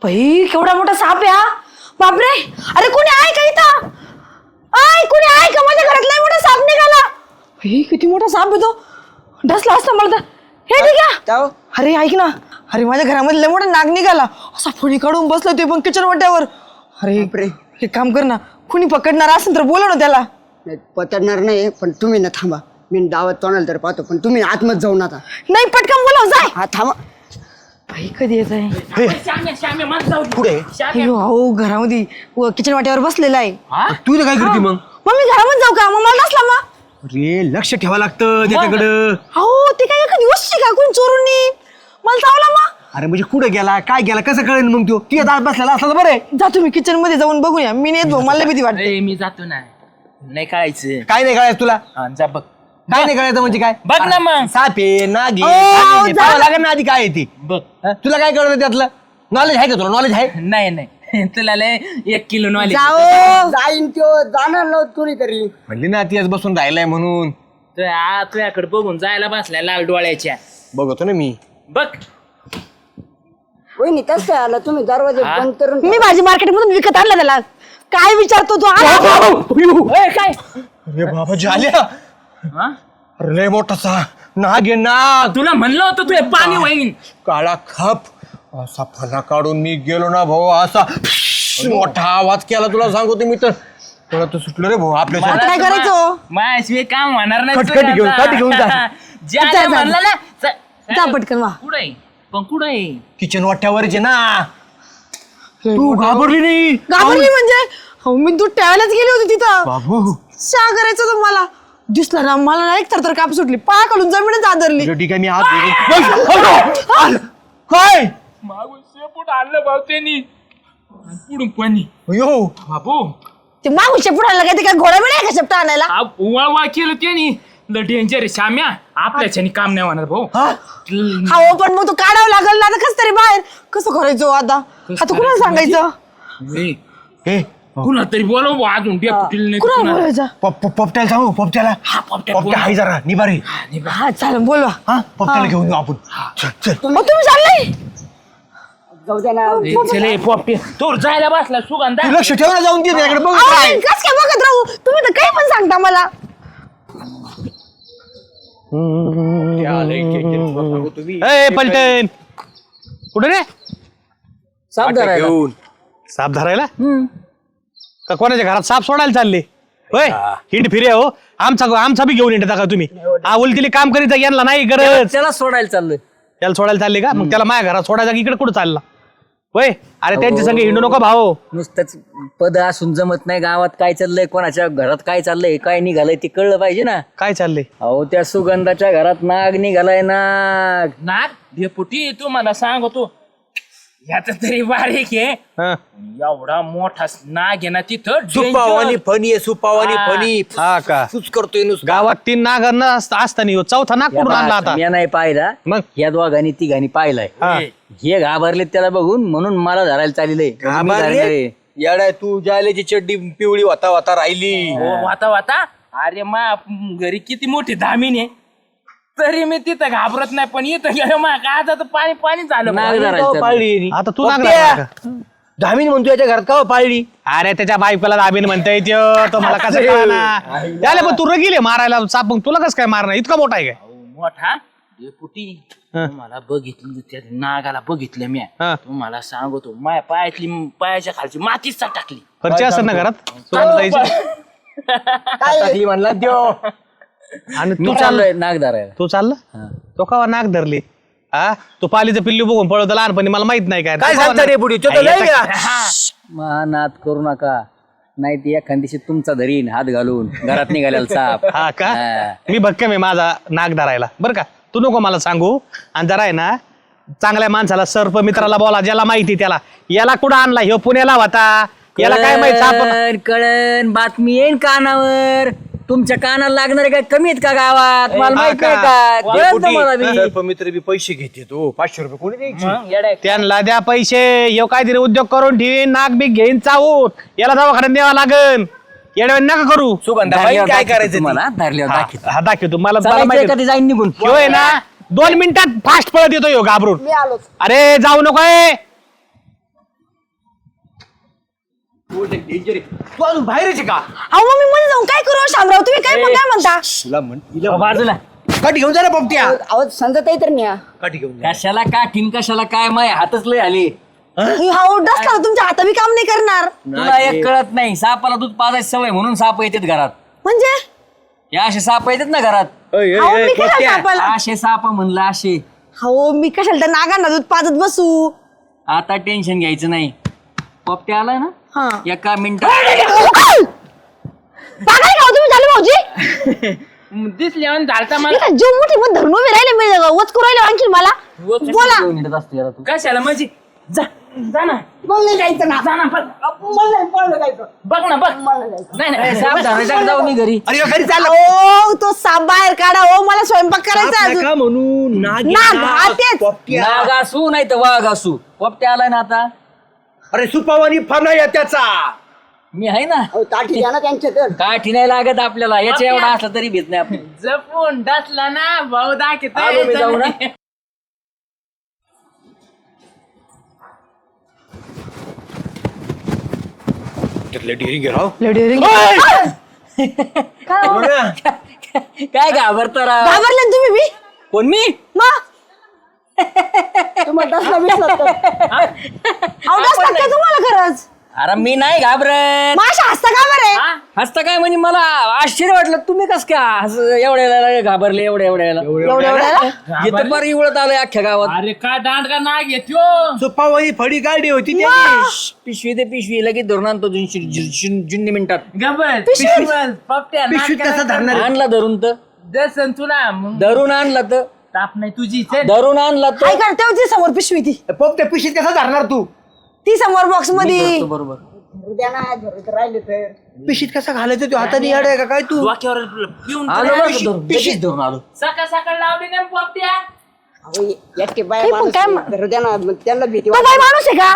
भाई केवढा मोठा साप आहे हा. बापरे, अरे कोणी आहे का इथं? कोणी आहे का? माझ्या घरात लय मोठा साप निघाला. भाई किती मोठा साप आहे तो. डसला असता मला तर. हे ठीक आहे. अरे ऐक ना, अरे माझ्या घरामध्ये लय मोठा नाग निघाला. असा फणी काढून बसला ते पण किचन वाट्यावर. अरे एक काम कर ना, कुणी पकडणार असेल तर बोला ना त्याला. पकडणार नाही, पण तुम्ही ना थांबा. मी डावात तोंडाल तर पाहतो, पण तुम्ही आतमध्ये जाऊ नका. नाही पटकन बोलाव जाय. हा थांबा. भाई कधी येत आहे? पुढे अहो घरामध्ये किचन वाट्यावर बसलेला आहे. तू इथं काय करते मग? मग मी घरामध्ये जाऊ का? मग मला नसला मग. अरे लक्ष ठेवा लागतं त्याच्याकडं. अहो ते काय एखादी वस्तू का कोण चोरून नेईन? मला चावला मग. अरे म्हणजे कुठे गेला, काय गेला, कसं कळेल मग तो? तू दात बसलेला असला तर बरं आहे. जा तुम्ही किचन मध्ये जाऊन बघूया. मी नाही भाऊ, मला भीती वाटते. मी जातो ना, नाही कळायचं. काय नाही कळायचं तुला? जा बघ, काय नाही कळायचं म्हणजे काय? बघ ना मग. साप आहे, नाग ओ, आहे, जा. पाहावं लागेल ना आधी काय आहे ती. बघ, तुला काय कळलं त्यातलं? नॉलेज आहे का तुला? नॉलेज आहे? नाही नाही तुला लय 1 किलो नॉलेज. जाओ. जाईन तो जाणार नव्हतं कोणी तरी. म्हणली ना तीच बसून राहिलाय म्हणून. तुझ्याकडे बघून जायला बसलाय लाल डोळ्याच्या. बघतो ना मी. बघ वहिनी तसं आलं, तुम्ही दरवाजे बंद करून मी भाजी मार्केट मधून विकत आणला त्याला. काय विचारतो तू? ओय, काय अरे बाबा झाल्या. हा? अरे लय मोठा नाग आहे नाग. तुला म्हणलं होतं तू हे पाणी वाहीन. काळा खप असा फणा काढून मी गेलो ना भाऊ. असा मोठा आवाज केला तुला सांगतो मी तर. तुला तर सुटलं रे भाऊ आपल्या आता काय करायचं? माझ्याशिवाय काम होणार नाही. खटखटी घेऊन, काठी घेऊन जा. ज्या म्हणलं ना जा पटकन वा. कुठे पण कुठे किचन वाट्यावरचे ना. तू घाबरली नाही? घाबरली म्हणजे? हो मी दूध ठेवायलाच गेली होती तिथं. बाबू चहा करायचं तुम्हाला दिसलं ना, मला ना एक तर काप सुटली. पाया खालून जमीनच आदरली. ठीक आहे मी हात काय मागून शेपूट आणलं भाऊ त्यांनी, पुढून पाणी. यो बाबू ते मागून शेपूट आणायला काय? ते काय घोडा बिडा आहे का शेपटा आणायला? वा केलं त्यांनी. डेंजर आहे श्याम्या, आपल्याच्यानी काम नाही होणार भाऊ. हा हो, पण मग तो काढावं लागल ना. आता कस तरी बाहेर कसं करायचं आता? आता कुणाला सांगायचं? हे कुणा तरी बोलव भाऊ, अजून डेपुटीला नाही तर कुणाला कुणाला. बोलायचं? पपट्याला सांगू. पपट्याला पोपट्या पपट्या आहे जरा निबारी. हा चालेल, बोलवा. हा पपट्याला घेऊन येऊ आपण. चल चल. मग तुम्ही चाललंय? जाऊ द्या ना. चले पोपटे तो जायला बसला सुगंधा. तू लक्ष ठेव ना जाऊन तिकडे बघ अहो, काय. कस काय बघत राहू? तुम्ही तर काही पण सांगता मला. पलटण कुठे रे? साप धरायला. साप धरायला का कोणाच्या घरात साप सोडायला चालले? होय हिंड फिरे हो. आमचा बी घेऊन येतात का तुम्ही? हा उलटीले काम करीत यांना नाही गरज. त्याला सोडायला चाललोय. त्याला सोडायला चालले का? मग त्याला माझ्या घरात सोडायचा इकडे कुठं चालला? होय अरे त्यांच्या संग हिंडू नका भाऊ. नुसतंच पद असून जमत नाही. गावात काय चाललंय, कोणाच्या घरात काय चाललंय, काय निघालंय ते कळलं पाहिजे ना. काय चाललंय? अहो त्या सुगंधाच्या घरात नाग निघालाय. नाग नाग डेपुटी तू मला सांगतो, याच तरी बारीक आहे. हा. एवढा मोठा नाग आहे ना तिथं. सुपावानी फणी आहे, सुपावानी फणी. हा का? सुच करतोय नुसतं. गावात 3 नाग असताना ह्यो चौथा नाग कुठून आणला आता? मी नाही पाहिला. मग? या दोघांनी तिघांनी पाहिलाय. हा. हे घाबरले त्याला बघून, म्हणून मला धरायला चालले. येडा तू जायल्याची चड्डी पिवळी होता होता राहिली. वाता वाता. अरे मा घरी किती मोठी दामिनी आहे, तरी मी तिथं घाबरत नाही. पण इथं गेलो मा काय आता पाणी पाणी झालं. नाग धरायला पाळली आता तू नाग पप्प्या. धरला का? धामीन म्हणतो याच्या घरात का पाळली? अरे त्याच्या बायकोला दाबीन म्हणता येते तो मला कसं कळणार? त्याला पण तू रगिले मारायला साप, मग तुला कसं काय मारणार? इतका मोठा आहे काय? मोठा डेपुटी मला बघितलं, त्या नागाला बघितलं मी. हा. तुम्हाला सांगतो माझ्या पायाच्या खालची मातीच टाकली. खर्ची असेल ना घरात सुगंधाताईची? टाकली म्हणला त्यो. आणि मी तू चाललोय नाग धरायला. तू चालला? तो कवा नाग धरली? हा तू पालीचं पिल्लू बघून पळवतो लहानपणी, मला माहित नाही काय काय सांगता रे बुडी? तो तर लय गेला. नाद करू नका, नाही ती एखादी तुमचा धरीन हात घालून घरात निघालेला साप. हा का? हा. मी भक्कम आहे माझा नाग धरायला बरं का? तू नको मला सांगू. आणि जरा आहे ना चांगल्या माणसाला, सर्प मित्राला बोला, ज्याला माहिती त्याला. याला कुठं आणला? ह्यो पुण्याला होता, याला काय माहित साप? कळण बातमी येईन कानावर. तुमच्या कानाला लागणारे काय कमी आहेत का गावात? मला माहित नाही का? कळलं तुम्हाला बी. सर्पमित्र बी पैसे घेते तो. 500 रुपये कोणी द्यायचे? त्यांना द्या पैसे. ह्यो काहीतरी उद्योग करून ठेवीन, नाग बीग घेईन चावून. याला दवाखान्यात द्यावा लागन. येड्या नका करू. सुगंधाबाई काय करायचं ते? तुम्हाला धरल्यावर दाखवतो. हा दाखव तू मला चालायचं माहिती. कधी जाईन निघून. ह्यो आहे ना 2 मिनिटात फास्ट पळत येतो ह्यो घाबरून. अरे जाऊ नको. डेंजर आहे. तू अजून बाहेरच आहे का? अहो मग मी मध्ये जाऊन काय करू शामराव तुम्ही काय पण काय म्हणता तुला म्हण बाजूला काठी घेऊन जा ना पोपट्या. अहो समजत आहे तर न्या. काठी घेऊन जा. कशाला काठीन कशाला काय माय हातच लय आले. हा डसला तुमच्या हाता बी काम नाही करणार तुला एक कळत नाही सापाला दूध पाजायची सवय म्हणून साप येतात घरात. म्हणजे हे असे साप येतात ना घरात. अहो मी कशाला सापाला असे साप म्हणलं असे. हो मी कशाला त्या नागांना दूध पाजत बसू आता टेन्शन घ्यायचं नाही. पोपट्या आलाय हा. ना एका मिनिटात पागल का हो तुम्ही झाले भाऊजी दिसले आणि झालता मला इथं जीव मुठी मग धरून उभे राहिले मी वचकू राहिले आणखी मला बोला घेऊन येत असतो याला तू. कशाला म्हणजे जा जा ना मला नाही जायचं ना. जा ना बघ. मला नाही जायचं. बघ ना बघ नाही ए, नाही साप धरायचा जाऊ मी घरी. अरे घरी चालला ओ तो साप बाहेर काढा हो मला स्वयंपाक करायचा आहे अजून का म्हणून नाग, हा तेच. पोपट्या. नाग असू नाही तर वाघ असू पोपट्या आलाय ना आता. अरे सुपावानी फना या त्याचा. मी आहे ना. अहो ताठी द्या ना त्यांच्या तर. काठी नाही लागत आपल्याला याच्या एवढा असला तरी भेट नाही आपण. जपून डसला ना भाऊ आलो मी जाऊ ना. दाखवत त्यातले डिरिंग राव. काय हो? काय घाबरता राव. घाबरले ना तुम्ही बी कोण मी. मग तुम्हाला डसला बिसला तर. अहो डसला काय तुम्हाला खरंच अरे मी नाही घाबरत. माशा हसता का बरे हसता काय म्हणजे मला आश्चर्य वाटलं तुम्ही कस काय एवढ्या घाबरले एवढ्या इथं बरं इवळत आलंय अख्ख्या गावात. अरे का दांड का नाग येतो सुपावानी फडी गाडी होती त्याची. पिशवी ते पिशवी लगेच धरून आणतो जुन्नी मिनिटात. गबल पप्प्या पिशवीत कसा धरणार? आणला धरून तर दर्शन तुला मग धरून आणला तर ताप नाही तुझी चल. धरून आणला तर काय करते ती समोर पिशवी ती पोपट्या पिशवीत कसा धरणार तू? ती समोर बॉक्स मध्ये करतो बरोबर. द्या ना धरून तर राहिले तर. पिशवीत कसा घालायचं तू? हाताने याड आहे का काय तू? डोक्यावर पिऊन आलो बरं का धरून लगेच धरून आलो. सकाळ सकाळ लावली ना पप्प्या अहो एकटे बाय हे पण काय माणूस धरू द्या ना. मग त्यांना भीती तो बाई माणूस आहे का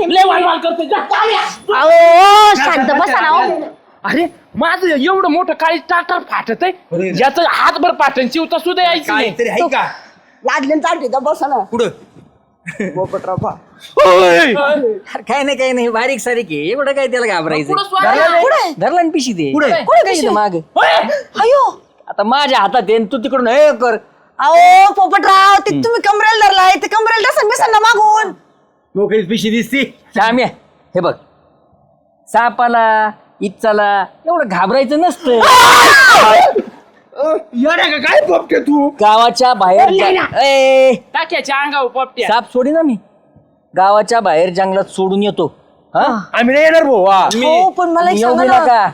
लय वाल करतो जा. अहो शांत बसा ना हो. अरे माझं एवढं मोठं काळी टाटर फाटत आहे याचं हातभर पाटण चिवता सुद्धा यायचं नाही. काहीतरी आहे का? लादले ताठी तर बसा ना. पुढं. पोपटराव पहा. अरे काय नाही बारीक सारीक आहे एवढं काय त्याला घाबरायचं. पुढं स्वार पुढे धरला ना पिशी ते पुढे. पिशवी? माग. अयो आता माझ्या हातात आहे आणि तू तिकडून हे कर. अहो पोपटराव ते तुम्ही कमरेला धरलाय ते कमरेला डसन बिसन ना मागून मोकळीच पिशी दिसती. श्याम्या हे बघ सापाला इच्छाला एवढं घाबरायचं नसतं. याड आहे का काय पोपट्या तू? गावाच्या बाहेर ए, टाक्याच्या अंगावर पप्प्या साप सोडी ना मी गावाच्या बाहेर जंगलात सोडून येतो. हा आम्ही नाही येणार भाऊ. वा. हो पण मला एक येऊ सांगा बी ना नका.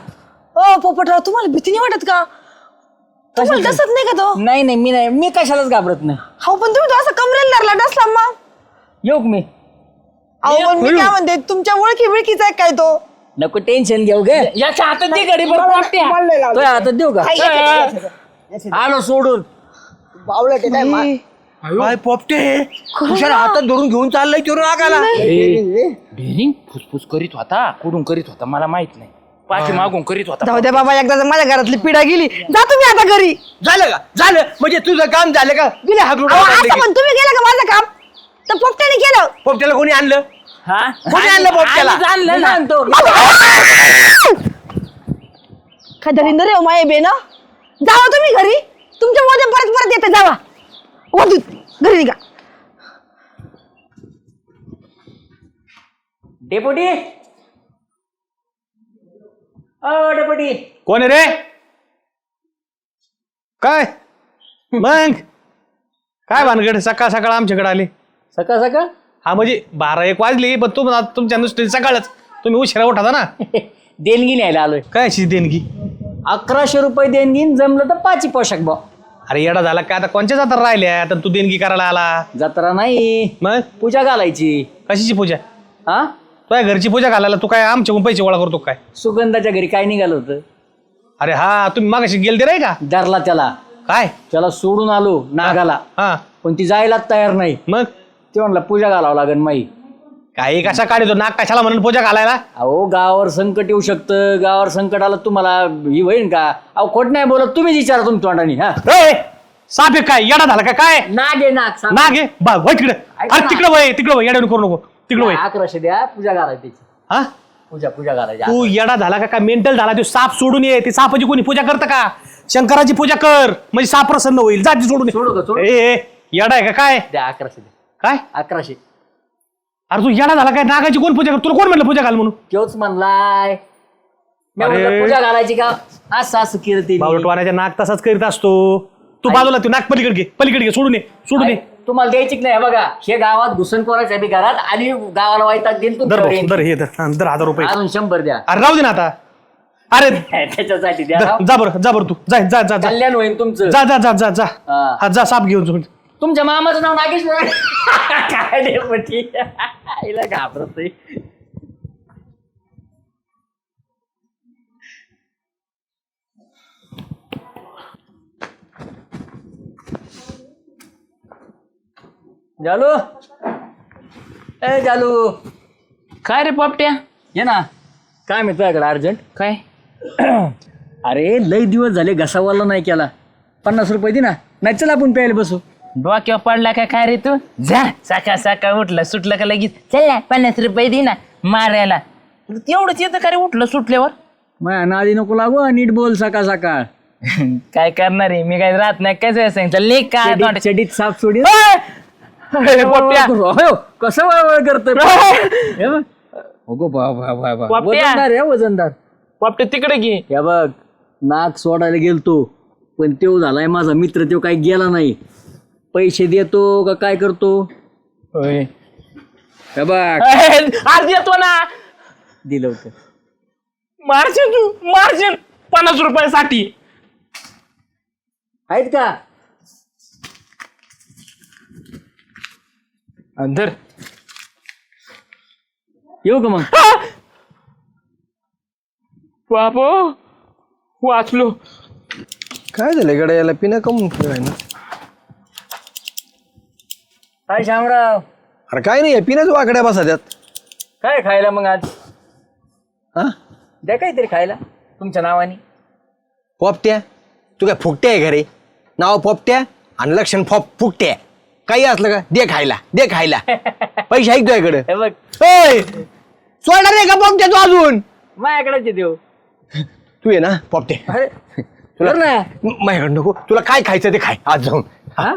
ओ पोपटराव तुम्हाला भीती नाही वाटत का तुम्हाला डसत नाही का तो नाही मी कशालाच घाबरत नाही. हो पण तुम्ही तो असं कमरेला धरला डसला मग येऊ का मी. अहो पण मी काय म्हणते तुमच्या ओळखी बिळखीचा आहे काय तो नको टेन्शन घेऊ गे. याच्या हातात दे गडी बरं पप्प्या मला नाही लावलं. तो हातात देऊ का आलो सोडून. बावळट आहे काय मा- काय पोपटे हुशार हातात धरून घेऊन चाललाय चोरून आगाला. डेरिंग फुसफुस करीत होता कुठून करीत होता मला माहित नाही पाठी मागून करीत होता जाऊ द्या बाबा एकदा माझ्या घरातली पिढा गेली जा तुम्ही आता घरी झालं का? झालं म्हणजे तुझं काम झालं का? गेले हाकलून अहो, हाकलून असं लगेच. पण तुम्ही केलं का माझं काम तर पोपट्याने केलं पोपट्याला कोणी आणलं? हा कोणी आणलं पोपट्याला? आम्हीच आणलं ना. आणतो. काय दलिंदर आहे हो माये बे ना जावा तुम्ही घरी तुमच्या मध्ये परत येते जावा वदूत घरी निघा डेपुटी डेपुटी कोण आहे रे काय मग काय भानगड सकाळ सकाळ आमच्याकडे आले. सकाळ सकाळ हा म्हणजे 12-1 वाजली पण तुमच्या नुसते सकाळच तुम्ही उशिरा उठाता ना. देणगी न्यायला आलोय. काय अशी देणगी? 1100 रुपये देणगी जमलं तर 5 पोशाख बा. अरे येडा झाला काय आता कोणच्या जातात राहिल्या आता तू देणगी करायला आला. जत्रा नाही मग पूजा घालायची. कशाची पूजा? हा तुझ्या घरची पूजा घालायला तू काय आमच्याकडून पैसे गोळा करतो काय? सुगंधाच्या घरी काय निघालं होतं. अरे हा तुम्ही मागाशी गेलते नाही का? धरला काय त्याला सोडून आलो नागाला हा पण ती जायलाच तयार नाही. मग ते म्हणला पूजा घालावं लागेल माई. काही कशा काढतो नाक कशाला म्हणून पूजा घालायला? अहो गावावर संकट येऊ शकतं. गावावर संकट आलं तुम्हाला ही होईन का? अहो खोट नाही बोलत तुम्हीच विचारा तुम तोंडानी. हा साप आहे काय येडा झाला का काय? नाग आहे नाग साप. नाग आहे वय तिकडे. अरे तिकडे वय येड्यावर करू नको तिकडे वय. 1100 द्या पूजा घालायची त्याची. हा पूजा घालायची तू येडा झाला का मेंटल झाला तू साप सोडून ये. ती सापाची कोणी पूजा करतं का? शंकराची पूजा कर म्हणजे साप प्रसन्न होईल. जा ती सोडून सोडू का, सोडू? ए येडा आहे का काय? द्या 1100 द्या. काय 1100 अरे तू येडा झाला काय? नागाची कोण पूजा कर? तुला कोण म्हणलं पूजा घाल म्हणून? तोच म्हणलाय मी अरे. म्हणलं पूजा घालायची का असं केलं ते बावटवाण्याच्या नाग तसाच करीत असतो. तू बाजूला तू नाग पलीकडे घे सोडून ये. तुम्हाला द्यायची नाही बघा हे गावात घुसणखोराच्या बी घरात आणि गावाला वाईटात देईन दर तुमच्यावर येईन. दर हे दर 1000 अजून 100 द्या अरे राहू दे ना आता. अरे त्याच्यासाठी द्या राव. जा बरं तू जा कल्याण होईल तुमचं जा हा. हा जा साप घेऊन तुमच्या मामाचं नाव नागेश काय डेपटी आईला घाबरत जालू ए जालू काय रे पोपट्या? ये ना काय मी तुझ्याकडे अर्जंट काय अरे लई दिवस झाले घसावाला नाही केला 50 रुपये दे ना नाही चल आपण प्यायला बसू डोक्यावर पडला काय रे तू? जा सकाळ उठलं सुटलं का लगेच चल ना 50 रुपये दे ना मारायला. तुला तेवढंच येतं का रे उठलं सुटल्यावर? माझ्या नादी नको लागू नीट बोल सकाळ सकाळ काय करणार आहे मी? काय राहत नाही काय सांगितलं लेख काय तोंडात- चडीत साफ सोडी पोपट्या कसं वळवळ करतोय पोपट्या वजनदार पोपट्या तिकडे घे. हे बघ नाक सोडायला गेलतो पण तो झालाय माझा मित्र तो काही गेला नाही पैसे देतो का काय करतो होय हे बघ आज येतो ना. दिलं होतं मार्जिन 50 रुपयासाठी आहेत का अंदर येऊ का मग बाबो वाचलो. काय झालं गड्या याला पिण्या कमून ना? काय शामराव अरे काय नाही पिण्याच वाकड्या बसा त्यात. काय खायला मग आज हा द्या काहीतरी खायला तुमच्या नावाने पोपट्या तू काय फुकटे आहे घरे? नाव पोपट्या आणि लक्षण फुकट्या काही असलं का दे खायला पैसे ऐक तुझ्याकडे. हे बघ सोडणार नाही का पोपट्या तू अजून? माझ्याकडेच देऊ तू ये ना पोपटे अरे तुला कर ना. माझ्याकडे नको. तुला काय खायचं ते खाय आज जाऊन. हा?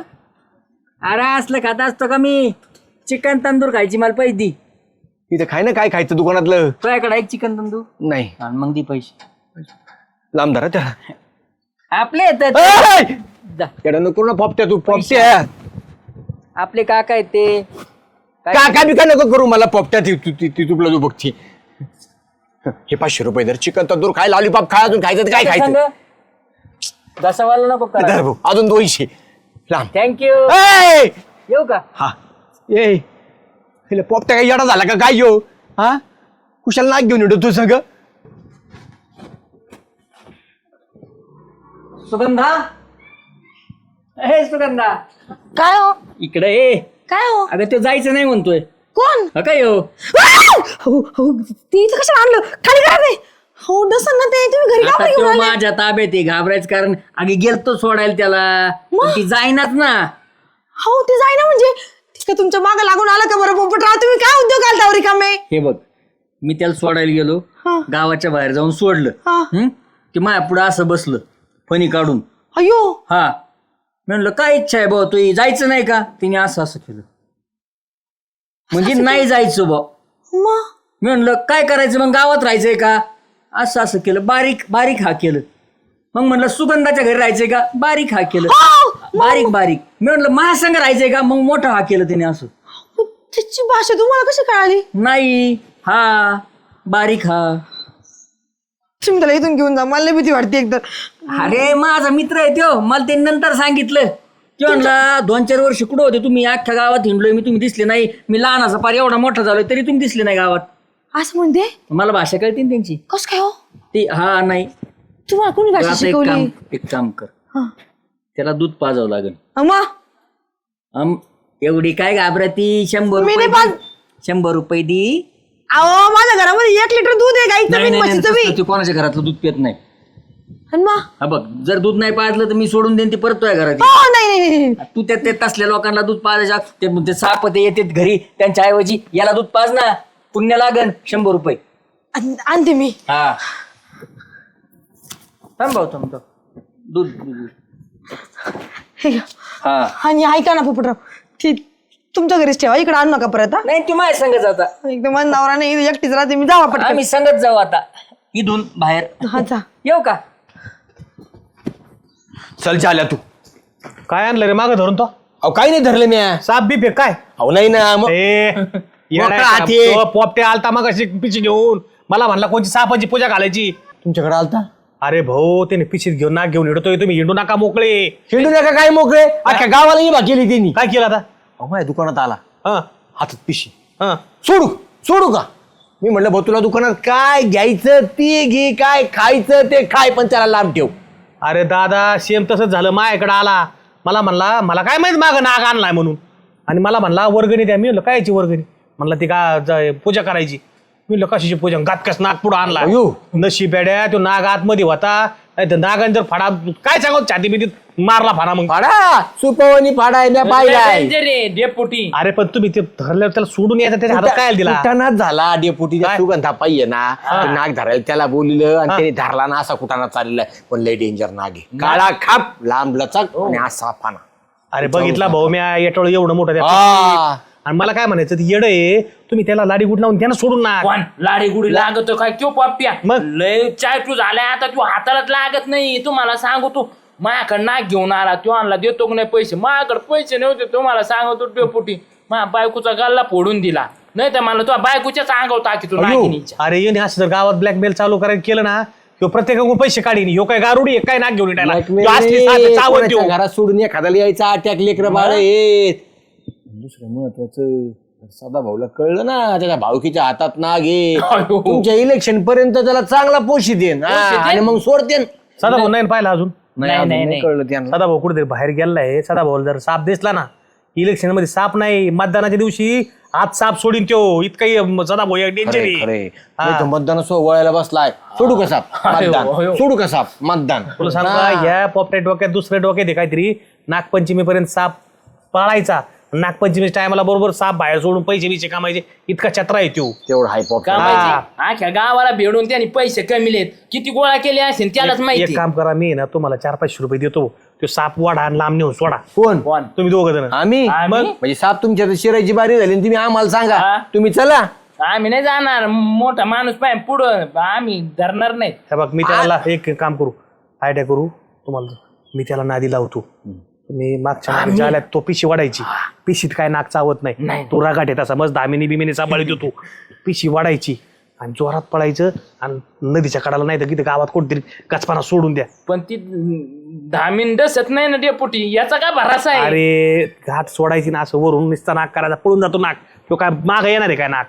अरे असलं खात असतो का मी चिकन तंदूर खायची मला पैसे दी इथे खाय ना काय खायचं दुकानातलं. तुझ्याकडे एक चिकन तंदूर नाही आणि मग दी पैसे लांब धरा त्याला. आपले येतात ऐ! जा. येडा नको ना पोपट्या तू पोपट्या आपले काका आहेत ते काय बी काय नको करू मला पोपट्या ती तुला तू बघती. हे 500 रुपये दर चिकन तंदूर खाय लॉलीपॉप खाय अजून खायचं ते काय खायचं घसावाला नको धर करा भाऊ, अजून 200 लांब. थँक्यू ऐ! येऊ का हा ये हिला पोपट्या काय येडा झाला का काय येऊ? हा कुशाला नाक घेऊन येतो तू संग? सुगंधा हे सुगंधा काय हो इकडे ये काय हो अगं तो जायचं नाही म्हणतोय कोण? हा काय हो हो ती इथं कशाला आणलं खाली करा ते. हो डसन ना ते तुम्ही घरी आता का घेऊन तो आले? माझ्या ताब्यात आहे घाबरायचं कारण आगे गेलतो सोडायला त्याला पण ती जाईनाच ना हो ते जाय ना म्हणजे ठीक आहे तुमच्या मागं लागून आला का बरं पोपटराव तुम्ही काय उद्योग घालता रिकामे? हे बघ मी त्याला सोडायला गेलो हा. गावाच्या बाहेर जाऊन सोडलं हा. ते माझ्या पुढे असं बसलं फणी काढून अयो हा मी म्हणलं काय इच्छा आहे भाऊ तू जायचं नाही का तिने असं असं केलं म्हणजे नाही जायचं भाऊ मग मी म्हणलं काय करायचं मग गावात राहायचंय का असं असं केलं बारीक बारीक हा केलं मग म्हणलं सुगंधाच्या घरी राहायचंय का बारीक हा केलं बारीक बारीक मी म्हणलं महासंघ राहायचंय का मग मोठा हा केलं तिने असं त्याची भाषा तुम्हाला कशी कळाली? नाही हा बारीक हा तुम्ही त्याला इथून घेऊन जा मला लय भीती वाटते एकदम. अरे माझा मित्र आहे त्यो मला ते नंतर सांगितलं की म्हणला 2-4 वर्ष कुठं होते तुम्ही अख्ख्या गावात हिंडलोय मी तुम्ही दिसले नाही मी लहानाचा पार एवढा मोठा झालोय तरी तुम्ही दिसले नाही गावात असं म्हणते मला भाषा कळते ना त्यांची कस काय हो ती हा नाही तुम्हाला कोणी भाषा आता शिकवली? एक काम कर हा. त्याला दूध पाजावं लागेल मग एवढी काय घाबरती 100 मी रुपये नाही दी. 100 रुपये दी अहो माझ्या घरामध्ये 1 लिटर दूध आहे गाईचं नाही, बी नाही, नाही, म्हशीचं बी. तसलं तू कोणाच्या घरातलं दूध पित नाही आणि मग हा बघ जर दूध नाही पाजलं तर मी सोडून देईन ते परत तुझ्या घरात येईल. हो नाही नाही नाही, नाही तू त्या तसल्या लोकांना दूध पाजायच्या ते साप ते येतात घरी त्यांच्या ऐवजी याला दूध पाज ना पुण्य लागन 100 रुपये आणते मी. हा थांबव दूध हे घ्या. हा आणि ऐका ना पोपटराव, ती तुमच्या घरीच ठेवा, इकडे आणू नका परत. नाही तू माझ्या संगच आता एकदम माझा नवरा नाही, एकटीच राहते मी, जावा पटकन. आम्ही संगत जाऊ आता इथून बाहेर. हा जा. येऊ का? चल चाल्या तू. काय आणलं रे मागं धरून तो? अहो काही नाही धरलं मी. साप बी फेक काय? अहो नाही ना मग. ए, येडा आहे मोकळा का? हाती. तो पोपटे आलता मग अशी पिशी घेऊन, मला म्हणला कोणची सापाची पूजा घालायची. तुमच्याकडे आलता? अरे भाऊ त्याने पिशीत घेऊन नाक घेऊन हिंडतोय, तुम्ही हिंडू नका मोकळे. हिंडू नका काय मोकळे, अख्ख्या गावाला ही केली त्यांनी. काय केलं आता? अहो माझ्या दुकानात आला, हा हातात पिशी. हा सोडू का? मी म्हणलं भाऊ तुला दुकानात काय घ्यायचं ते घे, काय खायचं ते खाय, पण त्याला लांब ठेव. अरे दादा सेम तसंच झालं. माझ्याकडे आला, मला म्हणला मला काय माहित मागं नाग आणलाय म्हणून, आणि मला म्हणला वर्गणी द्या. मी म्हणलं कायची वर्गणी? म्हणला ती का पूजा करायची. मी म्हणलं कशाची पूजा? गातकस नाग पुढं आणला. अयो. नशी बेड्या तो नाग आतमध्ये होता, नाही तर नागाने जर फाडा काय सांगू छाती बितीत मारला फाडा मग. फाडा सुपवणी फाडाय ना पाहिलाय. Danger आहे, डेपुटी. अरे पण तुम्ही ते धरल्यावर त्याला सोडून यायचं, त्याच्या हातात काय दिला? कुटाणाच झाला डेपुटीच्या काय? सुगंधा पाहिजे ना, ते नाग धरायला त्याला बोललं आणि त्याने धरला ना, असा कुटाणा चाललेला पण लय डेंजर नाग आहे. काळा खाप, लांब लचक आणि असा फाना. अरे बघितला भाऊ मी येटोळ एवढं मोठं त्या आ. आणि मला काय म्हणायचं, ती येड आहे, तुम्ही त्याला लाडी गुड लावून त्यांना सोडून ना. कोण लाडी गुडी लागतो काय क्यों पप्प्या? मग? लय चायटू झालाय आता, तू हातालाच लागत नाही. तुम्हाला सांगू, तू माझ्याकडे नाक घेऊन आला, तो आणला, देतो का नाही पैसे? माझ्याकडे पैसे नव्हते, तुम्हाला सांगतो डेपुटी. माझ्या बायकोचा गल्ला फोडून दिला, नाही तर मला तुझ्या बायकोच्याच अंगावर टाकी तू नागिनीच्या. अरे येणे असं जर गावात ब्लॅकमेल चालू करायला केलं ना, किंवा प्रत्येकाकडून पैसे काढीन. ह्यो काय गारुडी आहे, काय नाक घेऊन येणार? Blackmail ह्यो असली नाही, साधं चावत देऊ. कोणाच्या घरात सोडून एखाद्याला यायचा अटॅक लेकर बाळ येत. दुसरं महत्वाचं, सदा भाऊला कळलं ना त्याच्या भाऊकीच्या हातात नाग आहे, अयो. तुमच्या इलेक्शन पर्यंत त्याला चांगला पोशी देन आणि मग सोडतेन. सदा भाऊ नाही पाहिला अजून. अजून नाही. कळलं त्यांना. सदा भाऊ कुठेतरी बाहेर गेलाय. सदा भाऊ जर साप दिसला ना, इलेक्शन मध्ये साप नाही, मतदानाच्या दिवशी आज साप सोडीन त्यो. इतकाही सदा भाऊ डेंजर आहे. खरे मतदान वळायला बसलाय. सोडू का साप मतदान? सोडू का साप मतदान? तुला सांगू का, ह्या पोपट्या डोक्यात दुसऱ्या डोक्यात आहे काहीतरी. नागपंचमीपर्यंत साप पाळायचा, नागपंचमी टायमाला बरोबर साप बाहेर सोडून पैसे बिचे कमायचे. इतका चत्रा आहे त्यो. तेवढं हाय पॉप. अख्ख्या गावाला भेडून त्यांनी पैसे कमिलेत, किती गोळा केले असेल त्यालाच माहिती. एक काम करा, मी ना तुम्हाला 400-500 रुपये देतो. तो साप वाढा आणि लांब नेऊन सोडा. कोण? तुम्ही दोघं जण. आम्ही आम्ही? म्हणजे साप तुमच्या शिरायची बारी झाली आणि तुम्ही आम्हाला सांगा. हा. तुम्ही चला. आम्ही नाही जाणार, मोठा माणूस पाहिजे पुढं, आम्ही धरणार नाही. हे बघ, मी त्याला एक काम करू, आयडिया करू तुम्हाला. मी त्याला नादी लावतो. मी मागच्या मागे आल्यात तो पिशी वाढायची. पिशीत काय नाक चावत नाही. तो रागाट आहे तसा, मस्त दामिनी बिमिनी सांभाळीत होतो. पिशी वाढायची आणि जोरात पळायचं आणि नदीच्या कडाला नाही तर किती गावात कोणतरी गचपाना सोडून द्या. पण ती 10 मिनिट दसत नाही ना डेपुटी, याचा काय भरासा आहे? अरे घाट सोडायची ना, असं वरून नुसता नाक करायचा, पळून जातो नाक. तो काय माग येणार आहे काय नाक?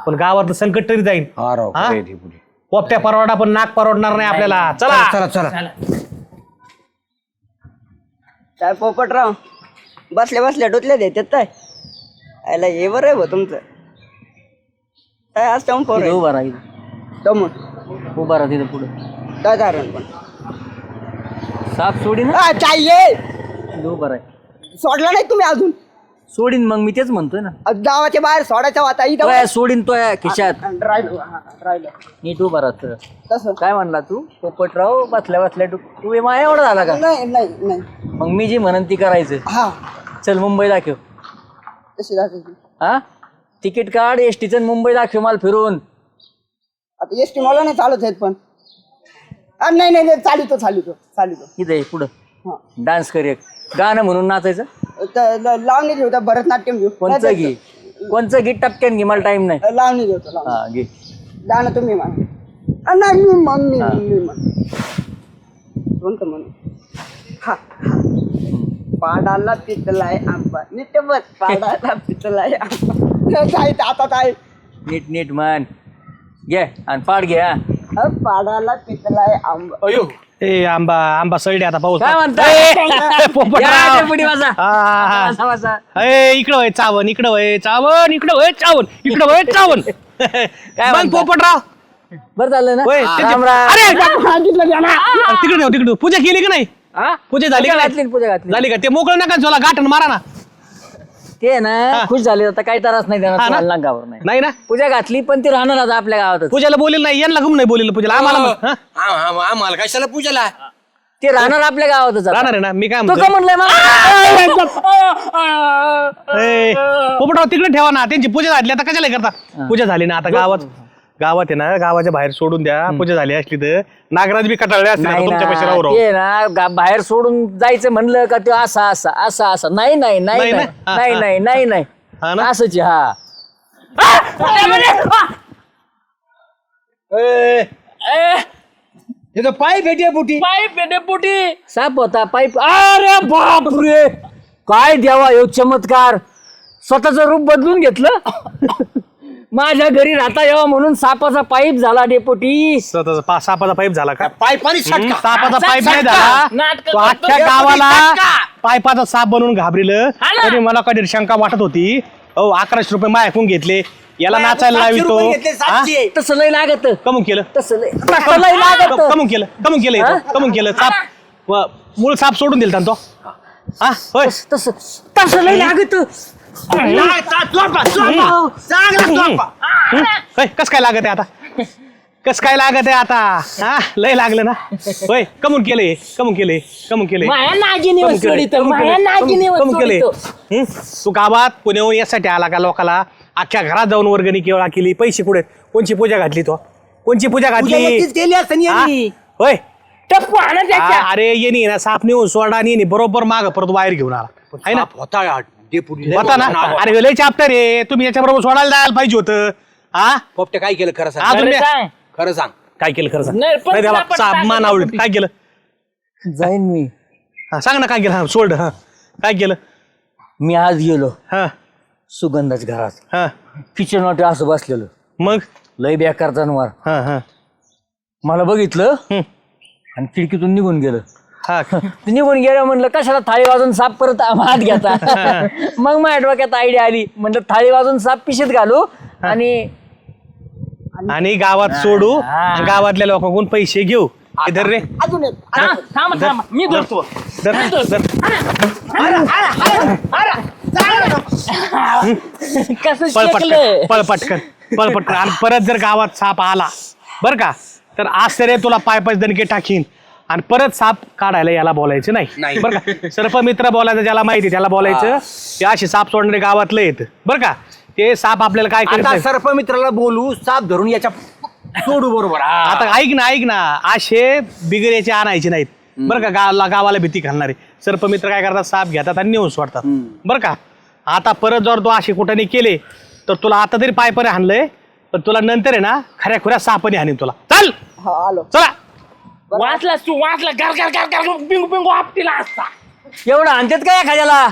पण गावातलं संकट तरी जाईल. हा? पोपट्या परवडा पण नाक परवडणार नाही आपल्याला. चला चला चला. चला. काय पोपटराव बसल्या बसल्या डोतल्या देतात काय? आयला हे बरं आहे भाऊ तुमचं. काय असतं पोर तिथं उभा राहा, तमून उभा राहा तिथं पुढं. काय कारण पण साप सोडीन ना, चाहिए तिथं उभा राहा. सोडला नाही तुम्ही अजून? सोडीन मग, मी तेच म्हणतोय ना. गावाच्या बाहेर सोडायचा होता इथं. तोया सोडीन, तोया खिशात. राहिलं नीट उभा राहत. तसं काय म्हणला तू? पोपटराव बसल्या बसल्या तू माया एवढा झाला का? नाही नाही नाही. मग मी जी म्हणन ती करायचं. हा चल मुंबई दाखव. कशी दाखवायची? हा, तिकीट काढ एसटीचं, मुंबई दाखव मला फिरून. आता एसटी मला नाही चालत आहेत पण. नाही नाही नाही, चालितो. इथं ये पुढं. हा. डान्स कर, एक गाणं म्हणून नाचायचं. लावणी घेऊ त्या भरतनाट्यम घेऊ. कोणचं घे, कोणचं घे, टपक्यान घे, मला टाइम नाही. लावणी घेतो लावणी. हा घे. गाणं तुम्ही म्हणा. नाही मी म्हण. कोणतं म्हणू? हा. पाडाला पितलाय आंबा नीट बस. पाडाला पितलाय आंबा. जायचं आता काय? नीट नीट म्हण. घे आणि पाड घे. हा, पाडाला पितलाय आंबा. ए आंबा सळडे आता पाऊस. काय म्हणताय? या, डेपुटी वाजा. वाजा, वाजा. इकडं वय चावण, इकडं वय चावण, इकडं वय चावण, इकडं वय चावण. काय मग म्हणता? पोपटराव बरं झालं ना. होय, राम राम. अरे तिकडे पूजा केली की नाही? हा? पूजा झाली पूजा का घातली, पूजा घातली. झाली का? ते मोकळं नका, चला गाठण मारा ना. ते ना खुश झाले आता काही त्रास नाही देणार हा ना? तुम्हाला गावावर नाही नाही ना पूजा घातली पण ती राहणार आता आपल्या गावातच पूजाला बोलेल नाही यांना गम नाही बोलेल पूजाला आम्हाला हा? आम्हाला कशाला पूजाला ते राहणार आपल्या गावातच आता. राहणार आहे ना मी काय तो म्हणतो का म्हणलंय पोपटराव तिकडे ठेवा ना त्यांची पूजा झाली आता कशाला करता पूजा झाली ना आता गावात आहे ना गावाच्या बाहेर सोडून द्या पूजा झाली असली तर नागराज बी कटाळले असते आता तुमच्या पैसे राहू राहू. ते ना बाहेर सोडून जायचं म्हणलं का ते असा असा असा असा नाही नाही नाही नाही नाही ना? नाही नाही नाही नाही हा ना? असंच आहे, हा तिथं पाय भेटे पुटी पाय पेटे पुटी साप होता पाईप अरे बाप रे काय द्यावा यो चमत्कार स्वतःच रूप बदलून घेतलं माझ्या घरी राहता यावा म्हणून सापाचा पाईप झाला डेपोटी स्वतःचा सापाचा पाईप झाला का पाय पाणी सटका सापाचा पाईप नाही सटका. झाला नाटकं तो करतो. अख्ख्या गावाला पाईपाचा साप बनवून घाबरिलं तरी मला कधी शंका वाटत होती 1100 रुपये मायकून घेतले याला नाचायला लावितो हा? तसं लय लागत कमून केलं तसं लय लागत कमून केलं हा? कमून केलं साप मूळ साप सोडून दिलता ना तो हा होय तसं तसं लय लागत कस काय लागत आहे आता कस काय लागत आहे आता हा लय लागलं ना होय कमून केलंय माया नागिनी सोडित माया नागिनी सोडित तू गावात पुण्याहून यासाठी आला का लोकाला अख्ख्या घरात जाऊन वर्गणी केवळा केली पैसे कुठे कोणची पूजा घातली तो कोणची पूजा घातली केली असं हा? होय टप्पू आणा त्याच्या अरे येणी ना साप नेऊन सोडा आणि बरोबर माग परत बाहेर घेऊन आला आहे ना होता डेपुटी होता ना अरे लय चाप्टर रे तुम्ही याच्या बरोबर सोडायला जायला पाहिजे होतं हा पोपट्या काय केलं खरं हा, सांग तुम्ही- सांग खरं सांग काय केलं खरं सांग नाही, पण नाही त्याला तुला पण साप सांगायला मान आवडत होती. काय केलं जाईन मी हा, सांग ना काय केलं हा सोड हा काय केलं मी आज गेलो हा सुगंधाच्या घरात हा किचन वाटे असं बसलेलो मग लय बेकार जनावर हा हा मला बघितलं हम्म. आणि खिडकीतून निघून गेलं हा ते निघून गेलं म्हणलं कशाला थाळी वाजून साप परत हात घेता मग माझ्या डोक्यात आयडिया आली म्हणलं थाळी वाजून साप पिशीत घालू आणि आणि गावात सोडू आणि गावातल्या लोकांकडून पैसे घेऊ इधर रे थांब मी धरतो धर, धर. कसं पळ शिकलं पटकन पळ पटकन आणि परत जर गावात साप आला बर का तर आज रे तुला पायपाच दणके टाकीन आणि परत साप काढायला याला बोलायचं नाही बरं का सर्पमित्र बोलायचं ज्याला माहिती त्याला बोलायचं ते असे साप सोडणारे गावातलं येतं बरं का ते साप आपल्याला काय आता करत सर्पमित्राला बोलू साप धरून याच्या सोडू बरोबर आता ऐक ना असे बिगऱ्याचे आणायचे नाहीत बरं का गावाला भीती घालणारे सर्पमित्र काय करतात साप घेतात आणि नेऊन सोडतात बरं का आता परत जर तू असे कुठे केले तर तुला आता तरी पायपणे हाणलंय पण तुला नंतर आहे ना खऱ्या खुऱ्या सापाने हाणीन तुला चल चला वाचलास तू वाचला गार गार गार गार पिंगू पिंगू आपटीला असता एवढं आणतात काय एखाद्याला